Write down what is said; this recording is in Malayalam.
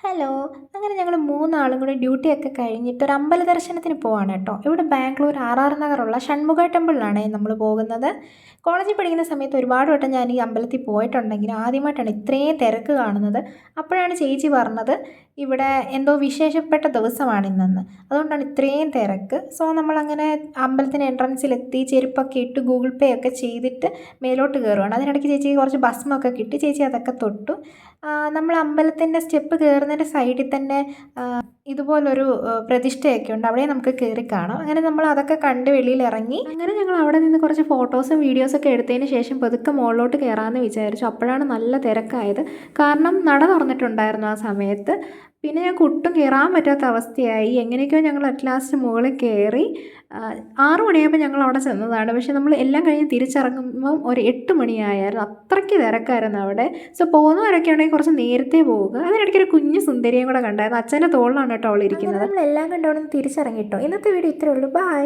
ഹലോ. അങ്ങനെ ഞങ്ങൾ മൂന്നാളും കൂടി ഡ്യൂട്ടിയൊക്കെ കഴിഞ്ഞിട്ട് ഒരു അമ്പല ദർശനത്തിന് പോവാണ് കേട്ടോ. ഇവിടെ ബാംഗ്ലൂർ ആർ നഗറുള്ള ഷൺമുഖ ടെമ്പിളിലാണ് നമ്മൾ പോകുന്നത്. കോളേജിൽ പഠിക്കുന്ന സമയത്ത് ഒരുപാട് വട്ടം ഞാൻ ഈ അമ്പലത്തിൽ പോയിട്ടുണ്ടെങ്കിലും ആദ്യമായിട്ടാണ് ഇത്രയും തിരക്ക് കാണുന്നത്. അപ്പോഴാണ് ചേച്ചി പറഞ്ഞത് ഇവിടെ എന്തോ വിശേഷപ്പെട്ട ദിവസമാണ് ഇന്നെന്ന്, അതുകൊണ്ടാണ് ഇത്രയും തിരക്ക്. സോ നമ്മളങ്ങനെ അമ്പലത്തിന് എൻട്രൻസിലെത്തി ചെരുപ്പൊക്കെ ഇട്ട് ഗൂഗിൾ പേ ഒക്കെ ചെയ്തിട്ട് മേലോട്ട് കയറുകയാണ്. അതിനിടയ്ക്ക് ചേച്ചിക്ക് കുറച്ച് ഭസ്മമൊക്കെ കിട്ടി. ചേച്ചി അതൊക്കെ തൊട്ടു. നമ്മൾ അമ്പലത്തിൻ്റെ സ്റ്റെപ്പ് കയറുന്നതിൻ്റെ സൈഡിൽ തന്നെ ഇതുപോലൊരു പ്രതിഷ്ഠയൊക്കെ ഉണ്ട്, അവിടെ നമുക്ക് കയറി കാണാം. അങ്ങനെ നമ്മൾ അതൊക്കെ കണ്ട് വെളിയിൽ ഇറങ്ങി. അങ്ങനെ ഞങ്ങൾ അവിടെ നിന്ന് കുറച്ച് ഫോട്ടോസും വീഡിയോസൊക്കെ എടുത്തതിന് ശേഷം പതുക്കെ മുകളിലോട്ട് കയറാമെന്ന് വിചാരിച്ചു. അപ്പോഴാണ് നല്ല തിരക്കായത്. കാരണം നട തുറന്നിട്ടുണ്ടായിരുന്നു ആ സമയത്ത്. പിന്നെ ഞങ്ങൾക്ക് ഒട്ടും കയറാൻ പറ്റാത്ത അവസ്ഥയായി. എങ്ങനെയൊക്കെയോ ഞങ്ങൾ അറ്റ് ലാസ്റ്റ് മുകളിൽ കയറി. 6 മണിയാകുമ്പോൾ ഞങ്ങൾ അവിടെ ചെന്നതാണ്. പക്ഷെ നമ്മൾ എല്ലാം കഴിഞ്ഞ് തിരിച്ചിറങ്ങുമ്പം ഒരു 8 മണിയായിരുന്നു. അത്രയ്ക്ക് തിരക്കായിരുന്നു അവിടെ. സോ പോകുന്നവരൊക്കെ ആണെങ്കിൽ കുറച്ച് നേരത്തെ പോവുക. അതിനിടയ്ക്ക് ഒരു കുഞ്ഞു സുന്ദരിയും കൂടെ കണ്ടായിരുന്നു. അച്ഛൻ്റെ തോളിലാണ് കേട്ടോ അവളിരിക്കുന്നത്. നമ്മളെല്ലാം കണ്ടവിടെ നിന്ന് തിരിച്ചിറങ്ങിട്ടോ. ഇന്നത്തെ വീഡിയോ ഇത്രയേ ഉള്ളൂ. ബൈ.